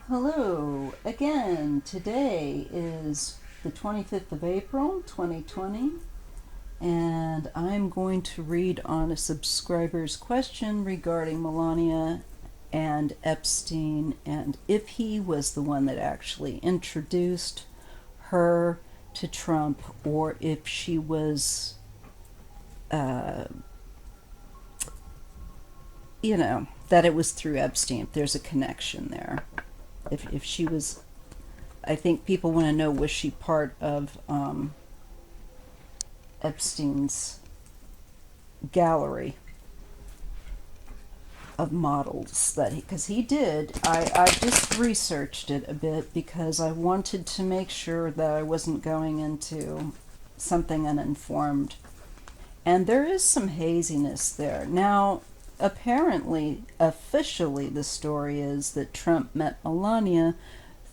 Hello again. Today is the 25th of April, 2020, and I'm going to read on a subscriber's question regarding Melania and Epstein and if he was the one that actually introduced her to Trump or if she was, uh, that it was through Epstein, if there's a connection there. If she was, I think people want to know, was she part of Epstein's gallery of models that because he did. I just researched it a bit because I wanted to make sure that I wasn't going into something uninformed. And there is some haziness there. Now, apparently, officially, the story is that Trump met Melania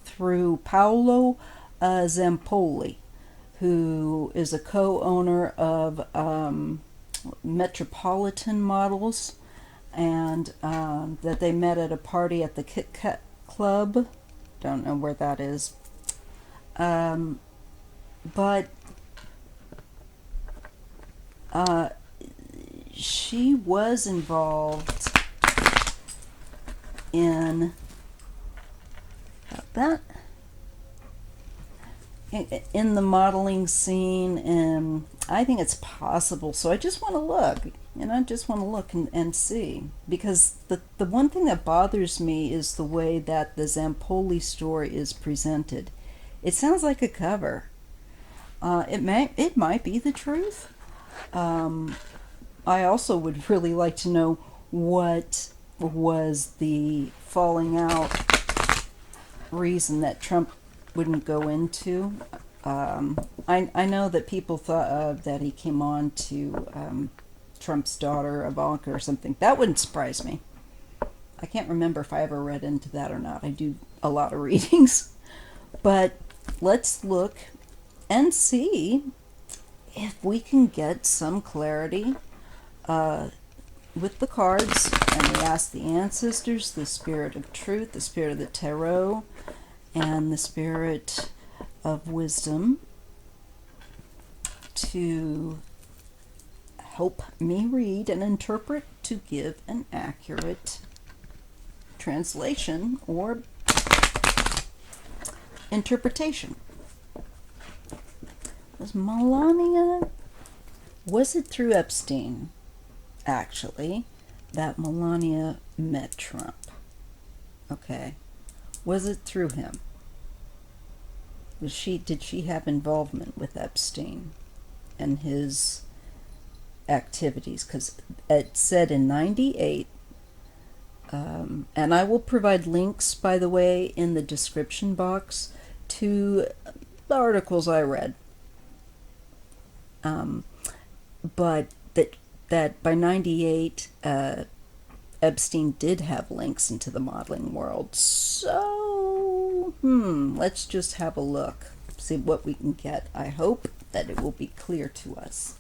through Paolo Zampoli, who is a co-owner of Metropolitan Models, and that they met at a party at the Kit Kat Club. Don't know where that is. But she was involved in that in the modeling scene, and I think it's possible. So I just want to look, and see, because the one thing that bothers me is the way that the Zampoli story is presented. It sounds like a cover. It might be the truth. I also would really like to know what was the falling out reason that Trump wouldn't go into. I know that people thought that he came on to Trump's daughter, Ivanka, or something. That wouldn't surprise me. I can't remember if I ever read into that or not. I do a lot of readings. But let's look and see if we can get some clarity with the cards. And we ask the ancestors, the spirit of truth, the spirit of the tarot, and the spirit of wisdom to help me read and interpret, to give an accurate translation or interpretation. Was it through Epstein, actually, that Melania met Trump? Okay. Was it through him? Did she have involvement with Epstein and his activities? Because it said in 98, and I will provide links, by the way, in the description box to the articles I read. But that by 98, Epstein did have links into the modeling world. So, let's just have a look, see what we can get. I hope that it will be clear to us.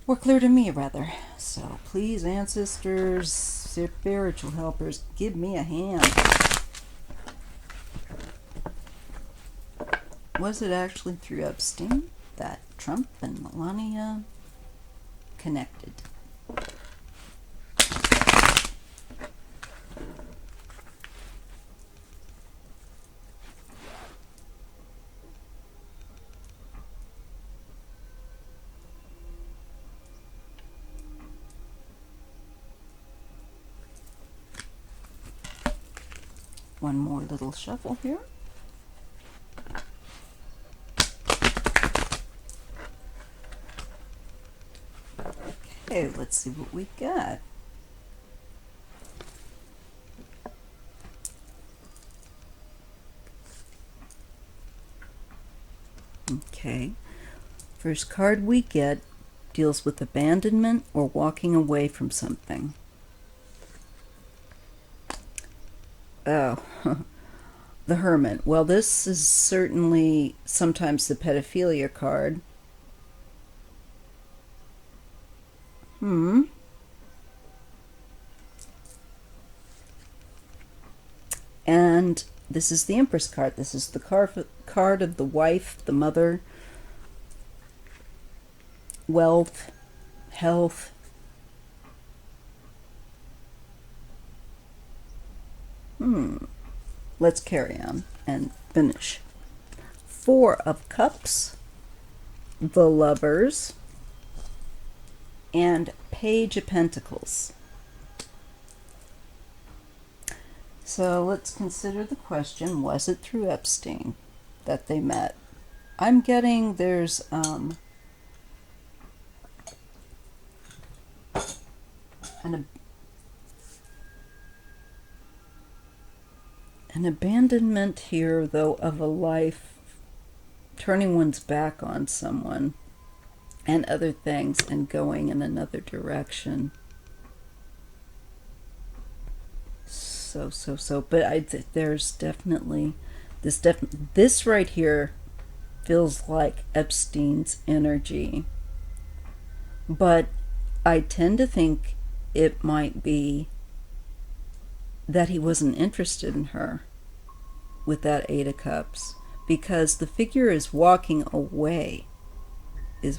Or clear to me, rather. So, please, ancestors, spiritual helpers, give me a hand. Was it actually through Epstein that Trump and Melania connected? One more little shuffle here. Okay, let's see what we got. Okay, first card we get deals with abandonment or walking away from something. Oh, the Hermit. Well, this is certainly sometimes the pedophilia card. And And this is the Empress card. This is the card of the wife, the mother, wealth, health. Let's carry on and finish. Four of Cups, the Lovers, and Page of Pentacles. So let's consider the question, was it through Epstein that they met? I'm getting there's an abandonment here, though, of a life, turning one's back on someone and other things and going in another direction. But there's definitely this right here feels like Epstein's energy, but I tend to think it might be that he wasn't interested in her with that Eight of Cups, because the figure is walking away, and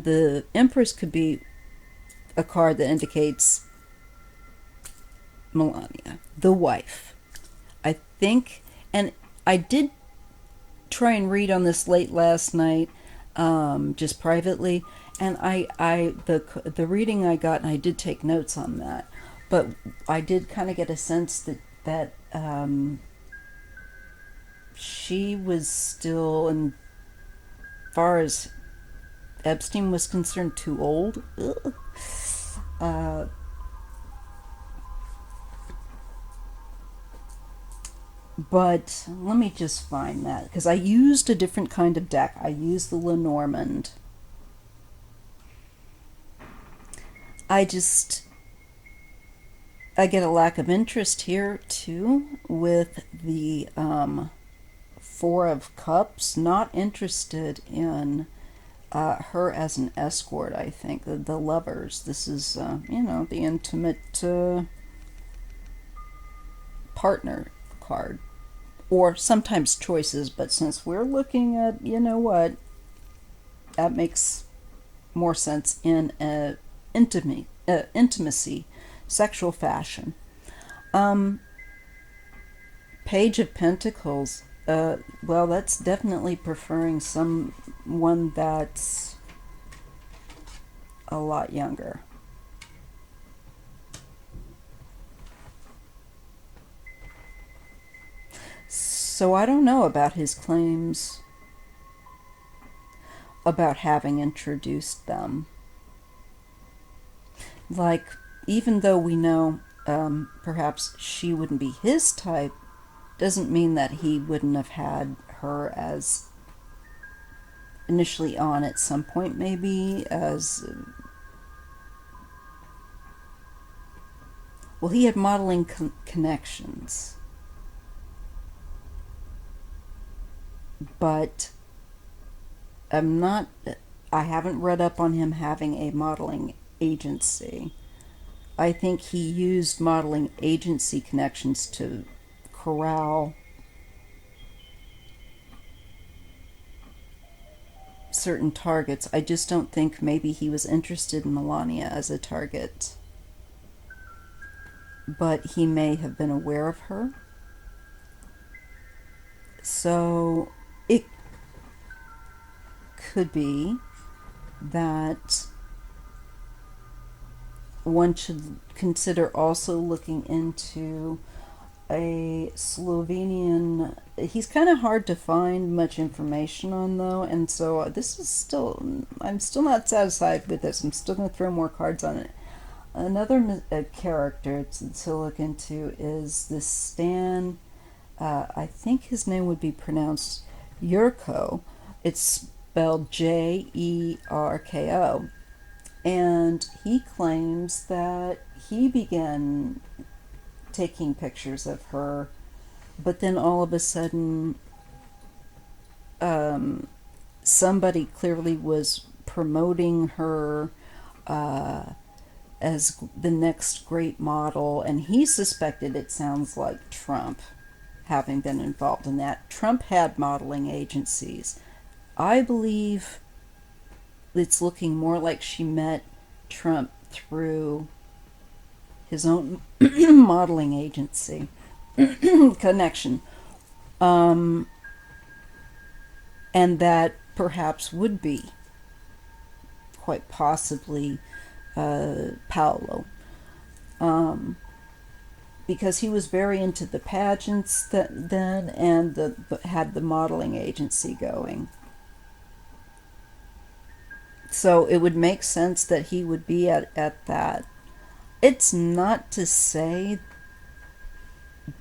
the Empress could be a card that indicates Melania, the wife. I think, and I did try and read on this late last night, just privately, and the reading I got, and I did take notes on that, but I did kind of get a sense that she was still, as far as Epstein was concerned, too old. But let me just find that, because I used a different kind of deck. I used the Lenormand. I get a lack of interest here too with the Four of Cups. Not interested in her as an escort, I think. The Lovers. This is, the intimate partner card. Or sometimes choices, but since we're looking at, that makes more sense in a intimacy, sexual fashion. Page of Pentacles. Well, that's definitely preferring someone that's a lot younger. So I don't know about his claims about having introduced them. Like, even though we know perhaps she wouldn't be his type, doesn't mean that he wouldn't have had her as initially on at some point, maybe as, well, he had modeling connections, but I haven't read up on him having a modeling agency. I think he used modeling agency connections to corral certain targets. I just don't think maybe he was interested in Melania as a target, but he may have been aware of her. So it could be that one should consider also looking into a Slovenian. He's kind of hard to find much information on, though, and so this is still, I'm still not satisfied with this. I'm still going to throw more cards on it. Another character to look into is this Stan. I think his name would be pronounced Yurko. It's spelled Jerko. And he claims that he began taking pictures of her, but then all of a sudden somebody clearly was promoting her as the next great model, and he suspected, it sounds like, Trump having been involved in that. Trump had modeling agencies. I believe it's looking more like she met Trump through his own modeling agency connection. And that perhaps would be quite possibly Paolo. Because he was very into the pageants then, and had the modeling agency going. So it would make sense that he would be at that. It's not to say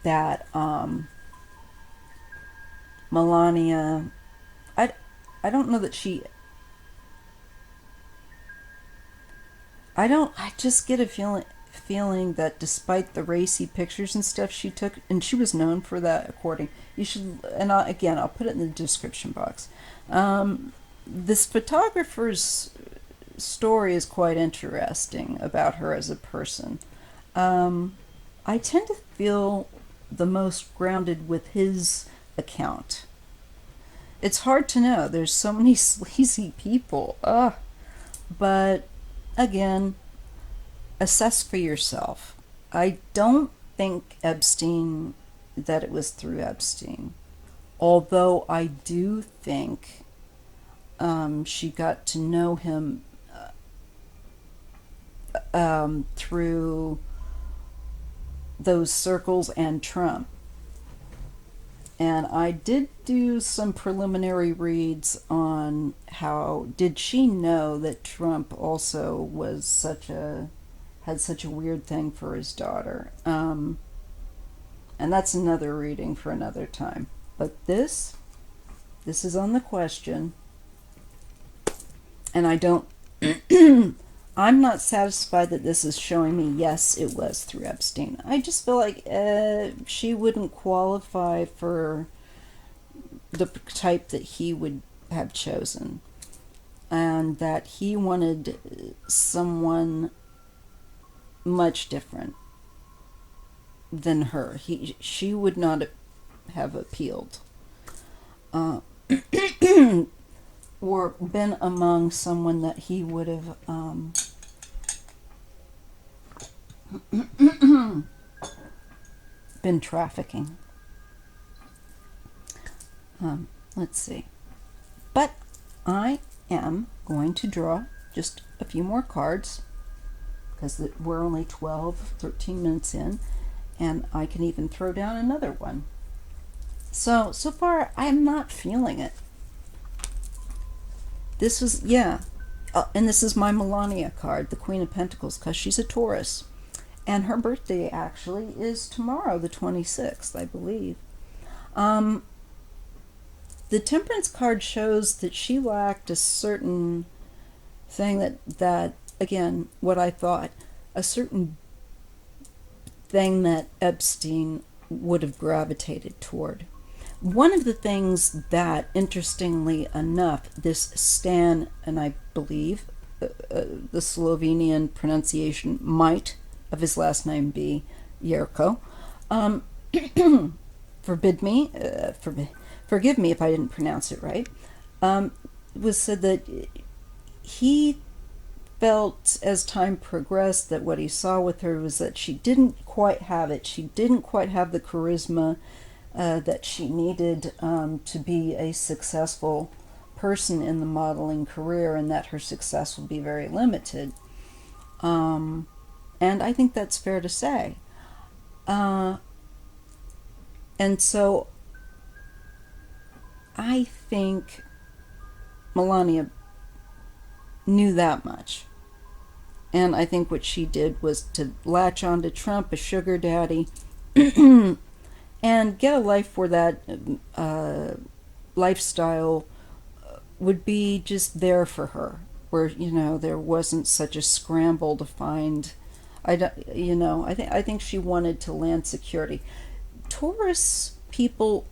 that Melania, I don't know that she, I just get a feeling that despite the racy pictures and stuff she took, and she was known for that, according, you should, and I'll put it in the description box. This photographer's story is quite interesting about her as a person. I tend to feel the most grounded with his account. It's hard to know. There's so many sleazy people. But again, assess for yourself. I don't think Epstein, that it was through Epstein. Although I do think she got to know him through those circles and Trump. And I did do some preliminary reads on how, did she know that Trump also was had such a weird thing for his daughter. And that's another reading for another time. But this is on the question. And I don't, I'm not satisfied that this is showing me, yes, it was through Epstein. I just feel like she wouldn't qualify for the type that he would have chosen. And that he wanted someone much different than her. She would not have appealed. Or been among someone that he would have been trafficking. Let's see. But I am going to draw just a few more cards, because we're only 13 minutes in, and I can even throw down another one. So far, I'm not feeling it. This is, and this is my Melania card, the Queen of Pentacles, because she's a Taurus. And her birthday, actually, is tomorrow, the 26th, I believe. The Temperance card shows that she lacked a certain thing that, again, what I thought, a certain thing that Epstein would have gravitated toward. One of the things that, interestingly enough, this Stan, and I believe the Slovenian pronunciation might of his last name be Yerko, forgive me if I didn't pronounce it right, was said that he felt as time progressed that what he saw with her was that she didn't quite have it. She didn't quite have the charisma that she needed to be a successful person in the modeling career, and that her success would be very limited. And I think that's fair to say. And so I think Melania knew that much. And I think what she did was to latch on to Trump, a sugar daddy, and get a life where that lifestyle would be just there for her, where, there wasn't such a scramble to find. I think she wanted to land security. Taurus people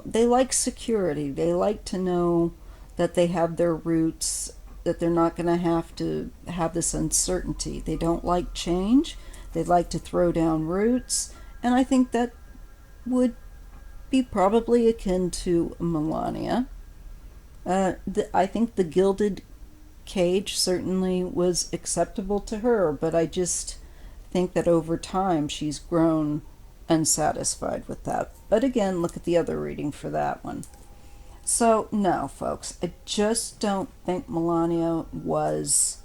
they like security. They like to know that they have their roots that they're not going to have this uncertainty. They don't like change. They like to throw down roots. And I think that would be probably akin to Melania. I think the gilded cage certainly was acceptable to her, but I just think that over time she's grown unsatisfied with that. But again, look at the other reading for that one. So, no, folks, I just don't think Melania was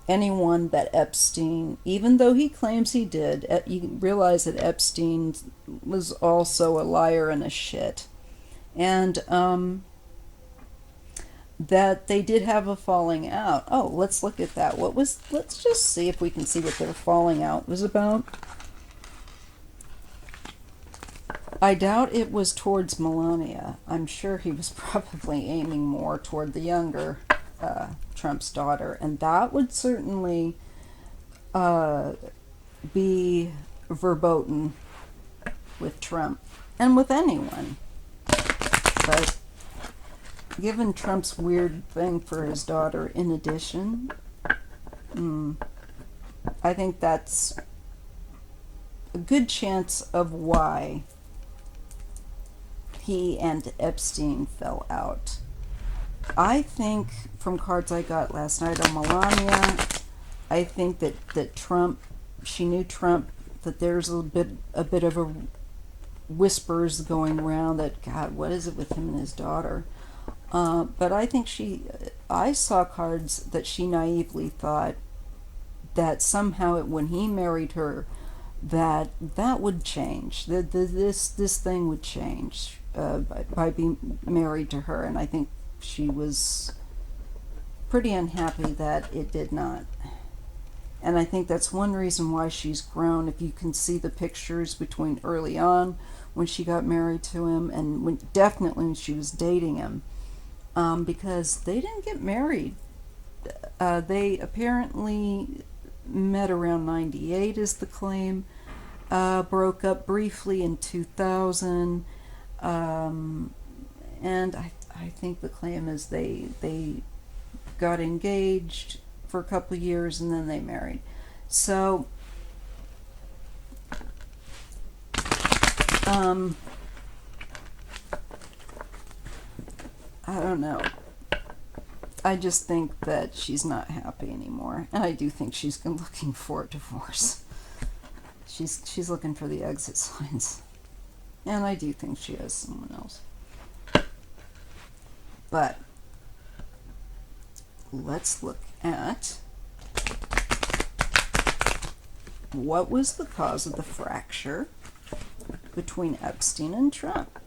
anyone that Epstein, even though he claims he did, you realize that Epstein was also a liar and a shit. And that they did have a falling out. Oh, let's look at that. Let's just see if we can see what their falling out was about. I doubt it was towards Melania. I'm sure he was probably aiming more toward the younger Trump's daughter, and that would certainly be verboten with Trump and with anyone. But given Trump's weird thing for his daughter, in addition, I think that's a good chance of why he and Epstein fell out. I think from cards I got last night on Melania, I think that Trump, she knew Trump, that there's a bit of a whispers going around that, God, what is it with him and his daughter? But I think I saw cards that she naively thought that somehow when he married her, that would change. This thing would change by being married to her, and I think she was pretty unhappy that it did not. And I think that's one reason why she's grown. If you can see the pictures between early on when she got married to him and definitely when she was dating him, because they didn't get married. They apparently met around 98 is the claim, broke up briefly in 2000, and I think the claim is they got engaged for a couple of years and then they married. So I don't know. I just think that she's not happy anymore, and I do think she's looking for a divorce. She's looking for the exit signs, and I do think she has someone else. But let's look at what was the cause of the fracture between Epstein and Trump,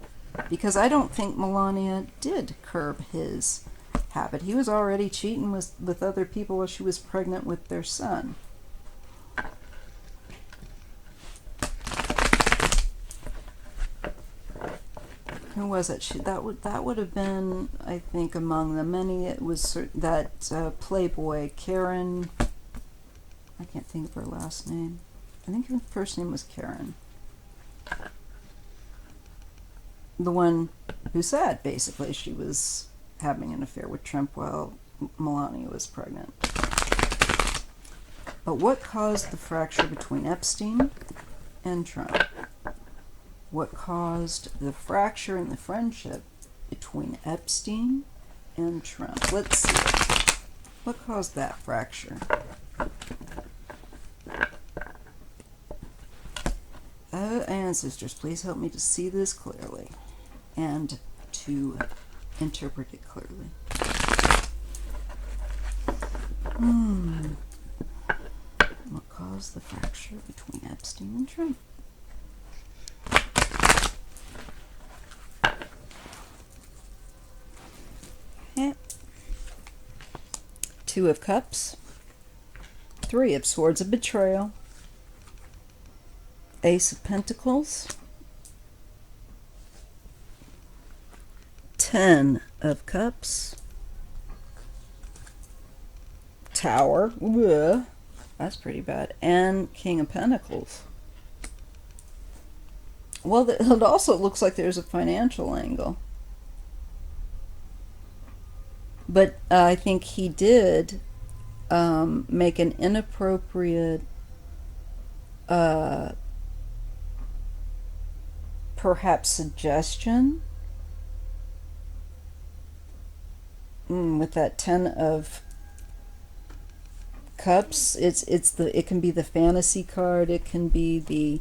because I don't think Melania did curb his habit. He was already cheating with other people while she was pregnant with their son. Who was it? That would have been, I think, among the many. It was that Playboy Karen. I can't think of her last name. I think her first name was Karen. The one who said basically she was having an affair with Trump while Melania was pregnant. But what caused the fracture between Epstein and Trump? What caused the fracture in the friendship between Epstein and Trump? Let's see. What caused that fracture? Oh, ancestors, please help me to see this clearly and to interpret it clearly. What caused the fracture between Epstein and Trump? Two of Cups, Three of Swords of Betrayal, Ace of Pentacles, Ten of Cups, Tower, ugh, that's pretty bad, and King of Pentacles. Well, it also looks like there's a financial angle. But I think he did make an inappropriate, uh, perhaps suggestion with that 10 of cups. It can be the fantasy card. It can be the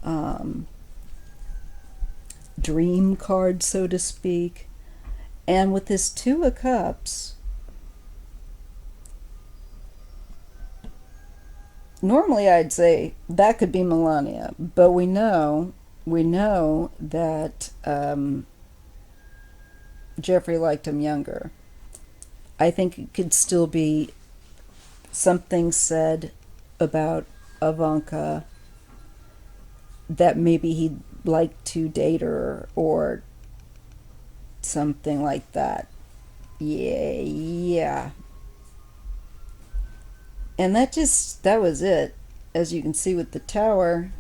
um, dream card, so to speak. And with this 2 of cups, normally I'd say that could be Melania, but we know that Jeffrey liked him younger. I think it could still be something said about Ivanka, that maybe he'd like to date her or something like that. Yeah. And that was it. As you can see with the tower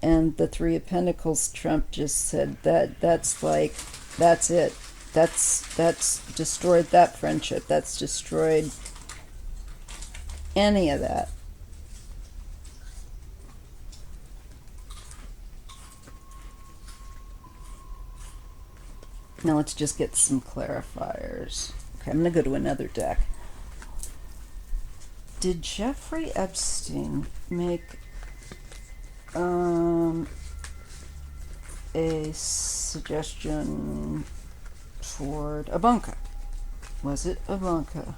and the 3 of Pentacles, Trump just said that's it. That's destroyed that friendship. That's destroyed any of that. Now let's just get some clarifiers. Okay, I'm going to go to another deck. Did Jeffrey Epstein make a suggestion toward Ivanka? Was it Ivanka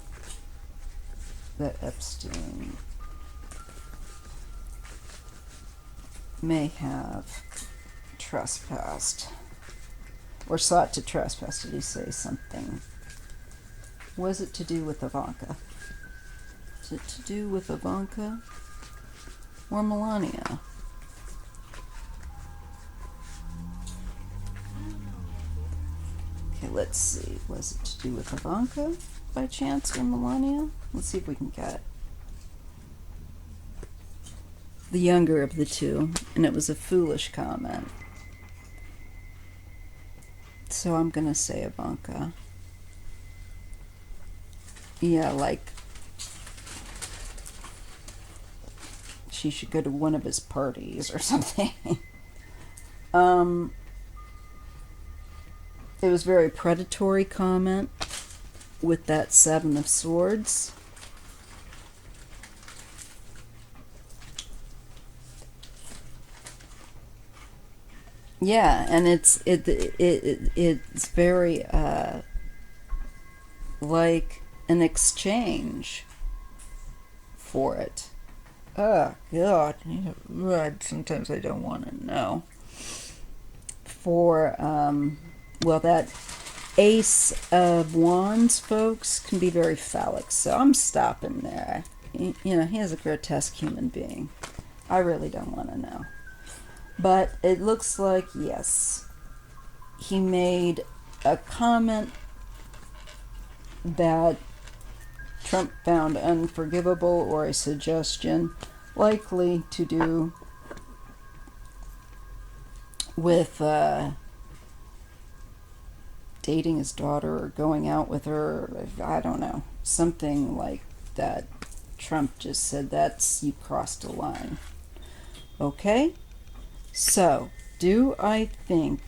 that Epstein may have trespassed or sought to trespass? Did he say something? Was it to do with Ivanka? Is it to do with Ivanka or Melania? Okay, let's see. Was it to do with Ivanka by chance or Melania? Let's see if we can get the younger of the two. And it was a foolish comment. So I'm going to say Ivanka. Yeah, like she should go to one of his parties or something. It was a very predatory comment with that 7 of Swords. Yeah, and it's very like an exchange for it. Oh God, sometimes I don't want to know. For well, that Ace of Wands, folks, can be very phallic, so I'm stopping there. You know, he is a grotesque human being. I really don't want to know. But it looks like, yes, he made a comment that Trump found unforgivable, or a suggestion likely to do with dating his daughter or going out with her. I don't know. Something like that. Trump just said, that's, you crossed a line. Okay? So, do I think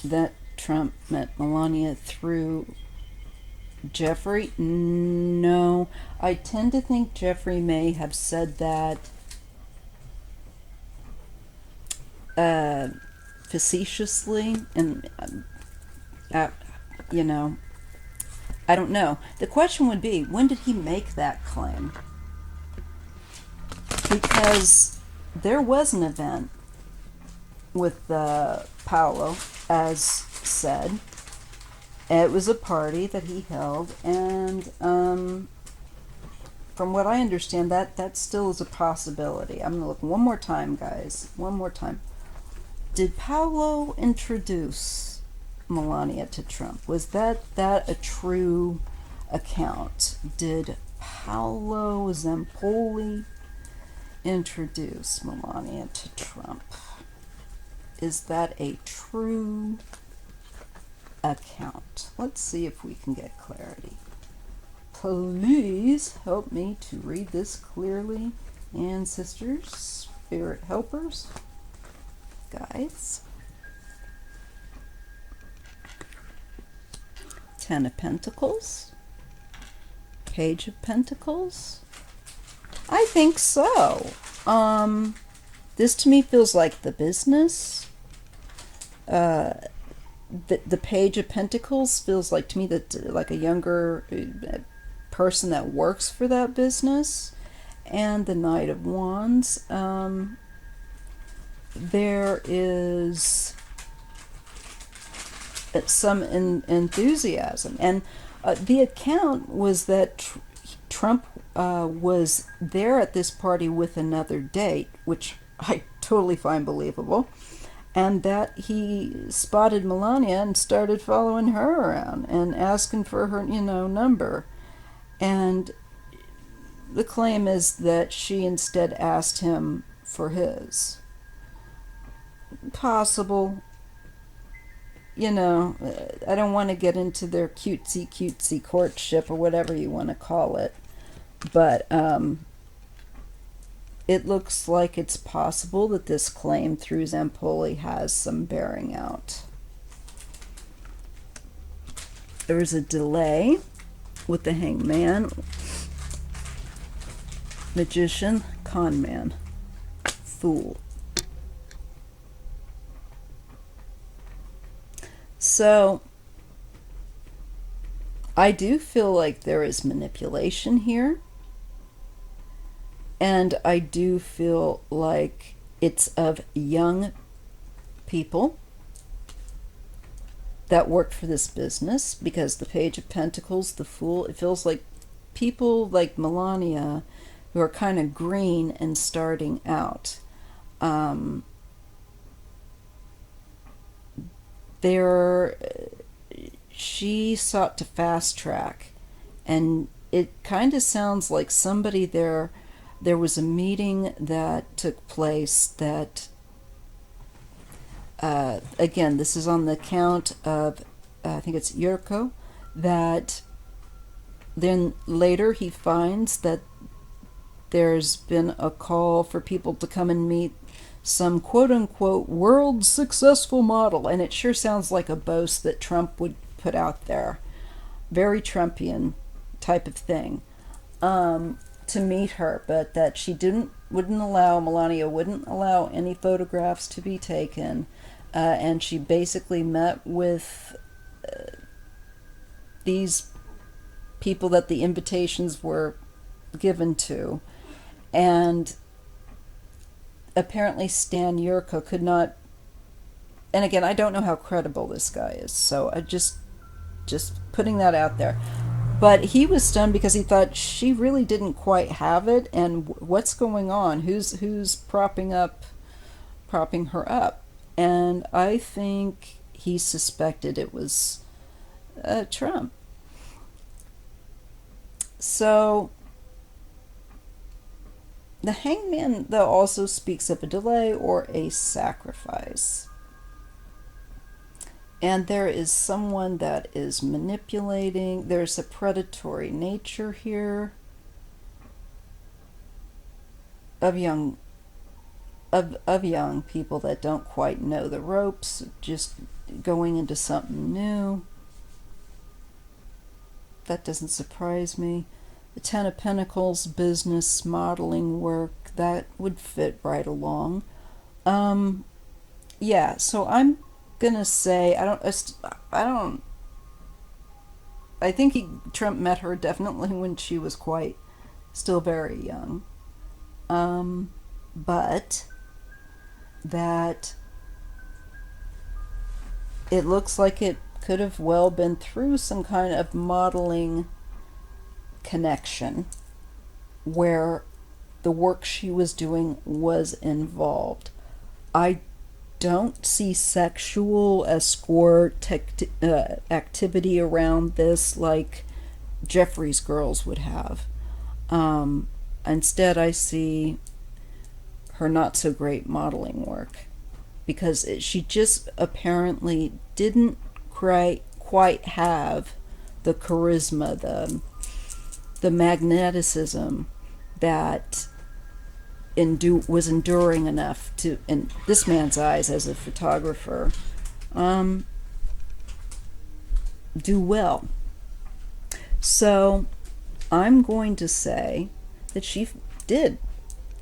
that Trump met Melania through Jeffrey? No. I tend to think Jeffrey may have said that facetiously, and you know, I don't know. The question would be, when did he make that claim? Because there was an event with Paolo, as said. It was a party that he held, and from what I understand, that still is a possibility. I'm going to look one more time, guys. One more time. Did Paolo introduce Melania to Trump? Was that a true account? Did Paolo Zampoli introduce Melania to Trump? Is that a true account. Let's see if we can get clarity. Please help me to read this clearly. And sisters, spirit helpers, guides. 10 of Pentacles. Page of Pentacles. I think so. This to me feels like the business. The Page of Pentacles feels like to me that like a younger person that works for that business. And the Knight of Wands. There is some enthusiasm. And the account was that Trump was there at this party with another date, which I totally find believable, and that he spotted Melania and started following her around and asking for her, number. And the claim is that she instead asked him for his. Possible. I don't want to get into their cutesy courtship or whatever you want to call it. But it looks like it's possible that this claim through Zampoli has some bearing out. There is a delay with the Hangman, Magician, Conman, Fool. So, I do feel like there is manipulation here. And I do feel like it's of young people that work for this business, because the Page of Pentacles, the Fool, it feels like people like Melania who are kind of green and starting out. She sought to fast track, and it kind of sounds like somebody there was a meeting that took place that again, this is on the account of I think it's Yurko, that then later he finds that there's been a call for people to come and meet some quote-unquote world successful model, and it sure sounds like a boast that Trump would put out there. Very Trumpian type of thing. To meet her, but that she Melania wouldn't allow any photographs to be taken, and she basically met with these people that the invitations were given to, and apparently Stan Yurko could not, and again, I don't know how credible this guy is, so I just putting that out there. But he was stunned because he thought she really didn't quite have it, and what's going on? Who's propping her up? And I think he suspected it was Trump. So the Hangman, though, also speaks of a delay or a sacrifice. And there is someone that is manipulating. There's a predatory nature here of young people that don't quite know the ropes, just going into something new. That doesn't surprise me. The Ten of Pentacles, business, modeling work, that would fit right along. Yeah, so I'm gonna say I think Trump met her definitely when she was still very young, but that it looks like it could have well been through some kind of modeling connection where the work she was doing was involved. I don't see sexual escort activity around this like Jeffrey's girls would have. Instead, I see her not so great modeling work, because she just apparently didn't quite quite have the charisma, the magneticism that was enduring enough to, in this man's eyes as a photographer, do well. So I'm going to say that she did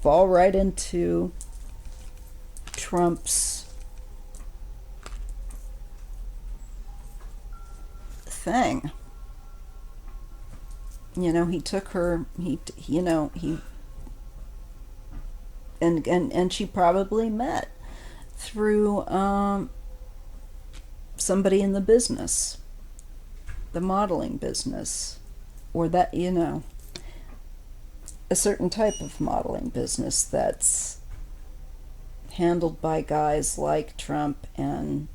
fall right into Trump's thing. You know, he took her, and she probably met through somebody in the business, the modeling business, or that, a certain type of modeling business that's handled by guys like Trump. And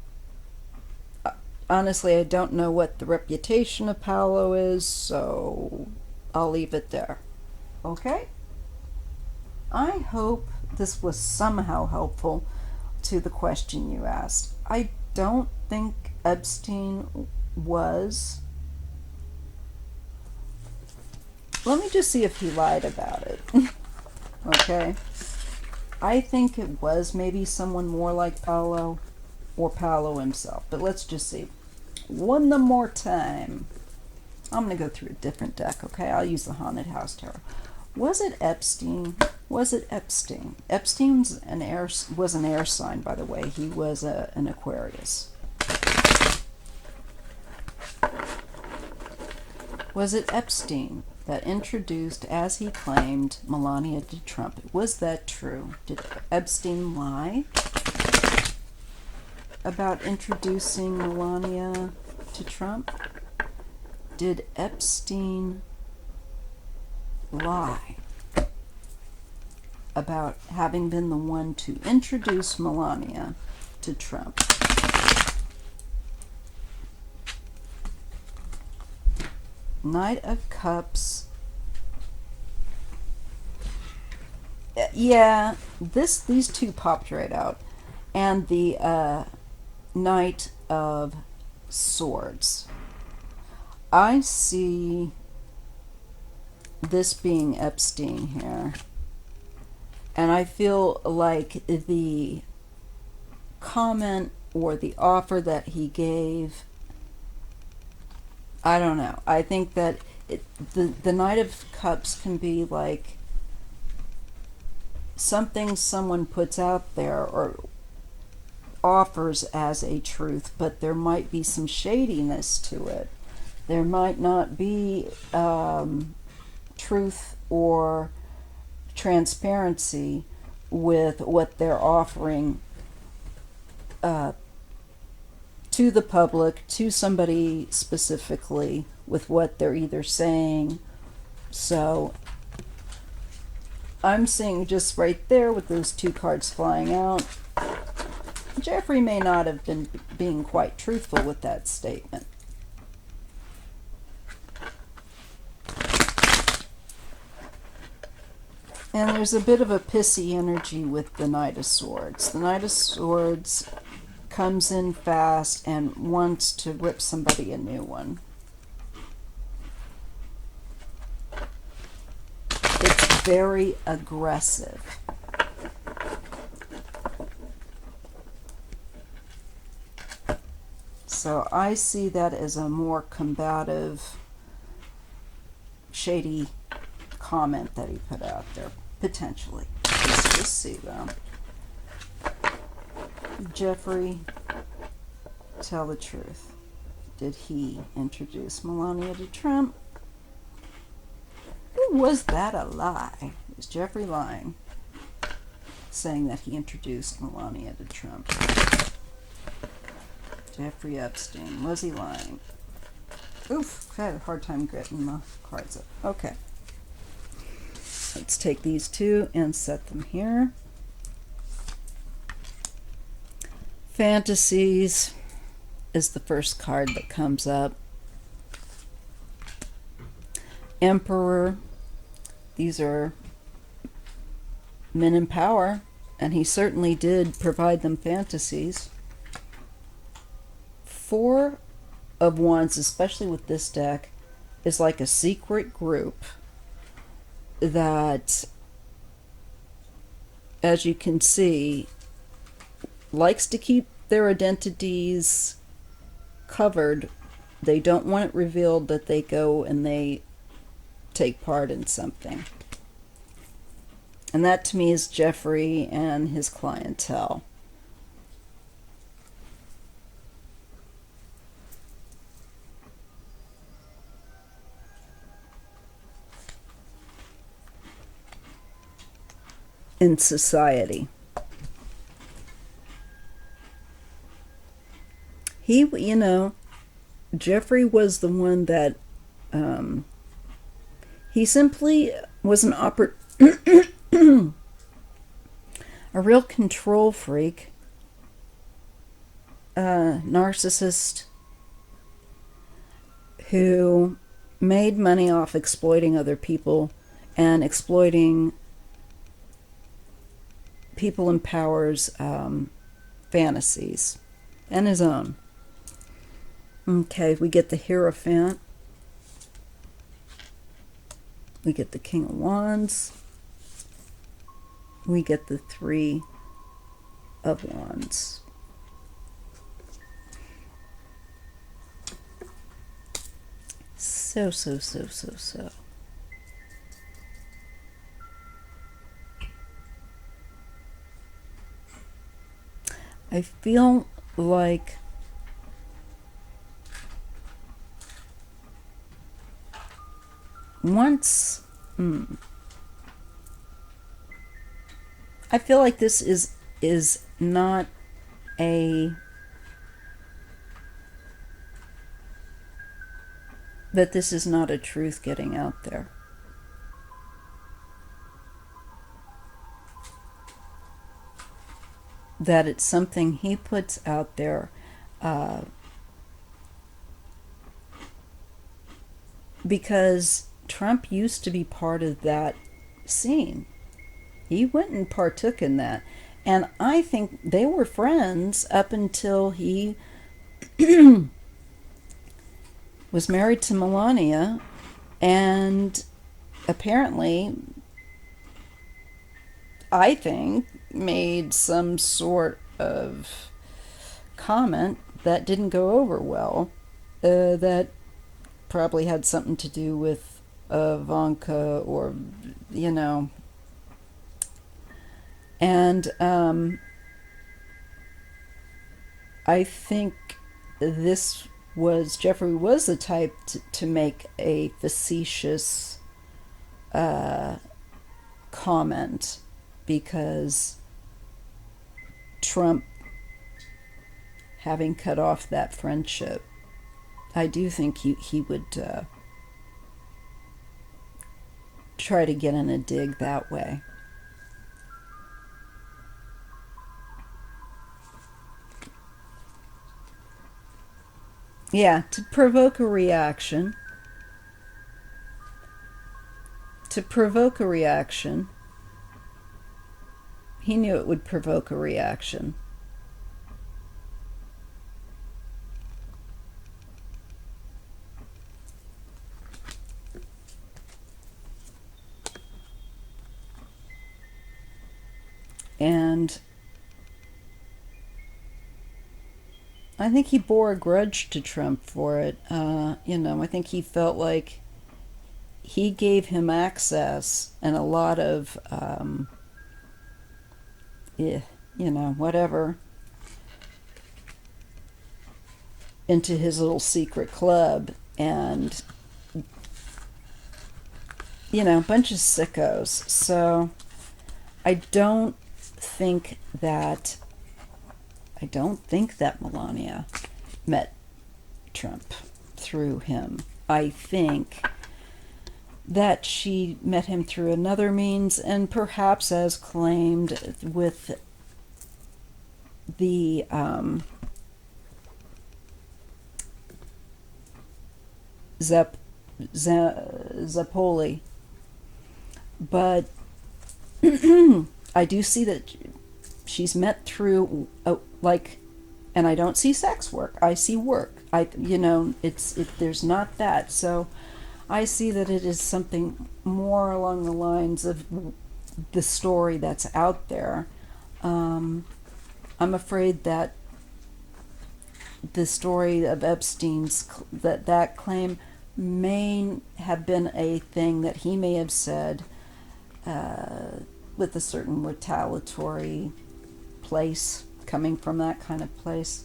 honestly, I don't know what the reputation of Paolo is, so I'll leave it there. Okay? I hope this was somehow helpful to the question you asked. I don't think Epstein was. Let me just see if he lied about it. Okay? I think it was maybe someone more like Paolo or Paolo himself. But let's just see. One more time. I'm going to go through a different deck, okay? I'll use the Haunted House Tarot. Was it Epstein? Was it Epstein? Epstein's was an air sign, by the way. He was an Aquarius. Was it Epstein that introduced, as he claimed, Melania to Trump? Was that true? Did Epstein lie about introducing Melania to Trump? Did Epstein lie about having been the one to introduce Melania to Trump? Knight of Cups. Yeah, these two popped right out. And the Knight of Swords. I see this being Epstein here. And I feel like the comment or the offer that he gave, I don't know. I think that the Knight of Cups can be like something someone puts out there or offers as a truth, but there might be some shadiness to it. There might not be truth or transparency with what they're offering to the public, to somebody specifically, with what they're either saying. So I'm seeing just right there with those two cards flying out, Jeffrey may not have been being quite truthful with that statement. And there's a bit of a pissy energy with the Knight of Swords. The Knight of Swords comes in fast and wants to rip somebody a new one. It's very aggressive. So I see that as a more combative, shady comment that he put out there, potentially. Let's just see, though. Jeffrey, tell the truth. Did he introduce Melania to Trump? Or was that a lie? Is Jeffrey lying, saying that he introduced Melania to Trump? Jeffrey Epstein, was he lying? Oof, I had a hard time getting my cards up. Okay. Let's take these two and set them here. Fantasies is the first card that comes up. Emperor. These are men in power, and he certainly did provide them fantasies. Four of Wands, especially with this deck, is like a secret group that, as you can see, likes to keep their identities covered. They don't want it revealed that they go and they take part in something. And that to me is Jeffrey and his clientele. In society. He, Jeffrey was the one that, he simply was a real control freak, narcissist who made money off exploiting other people and exploiting people in power's fantasies and his own. Okay, we get the Hierophant. We get the King of Wands. We get the Three of Wands. So. I feel like once I feel like this is not that this is not a truth getting out there. That it's something he puts out there because Trump used to be part of that scene. He went and partook in that. And I think they were friends up until he was married to Melania and apparently, I think, made some sort of comment that didn't go over well, that probably had something to do with Ivanka or, and I think Jeffrey was the type to make a facetious comment because Trump having cut off that friendship, I do think he would try to get in a dig that way. Yeah, to provoke a reaction. He knew it would provoke a reaction. And I think he bore a grudge to Trump for it. I think he felt like he gave him access and a lot of, whatever, into his little secret club. And, a bunch of sickos. So I don't think that Melania met Trump through him. I think that she met him through another means, and perhaps as claimed with the Zapoli. But I do see that she's met through, and I don't see sex work. I see work. there's not that. So I see that it is something more along the lines of the story that's out there. I'm afraid that the story of Epstein's, that claim may have been a thing that he may have said with a certain retaliatory place coming from that kind of place.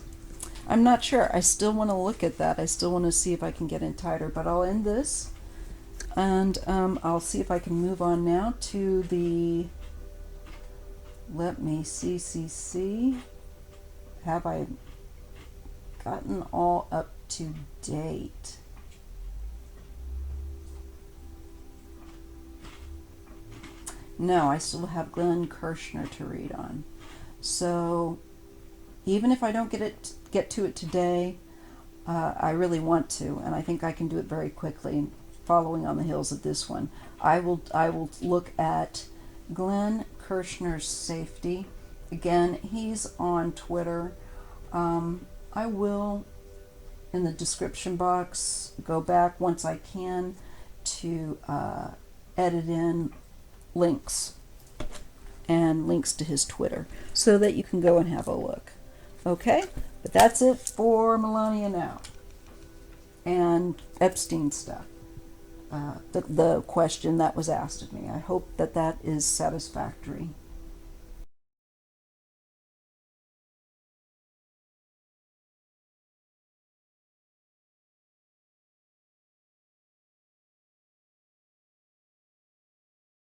I'm not sure. I still want to look at that. I still want to see if I can get in tighter, but I'll end this, and I'll see if I can move on now to the, let me see. Have I gotten all up to date? No, I still have Glenn Kirshner to read on. So even if I don't get to it today, I really want to, and I think I can do it very quickly, following on the heels of this one. I will look at Glenn Kirshner's safety. Again, he's on Twitter. I will, in the description box, go back once I can to edit in links and links to his Twitter so that you can go and have a look. Okay? But that's it for Melania now. And Epstein stuff. The question that was asked of me. I hope that is satisfactory.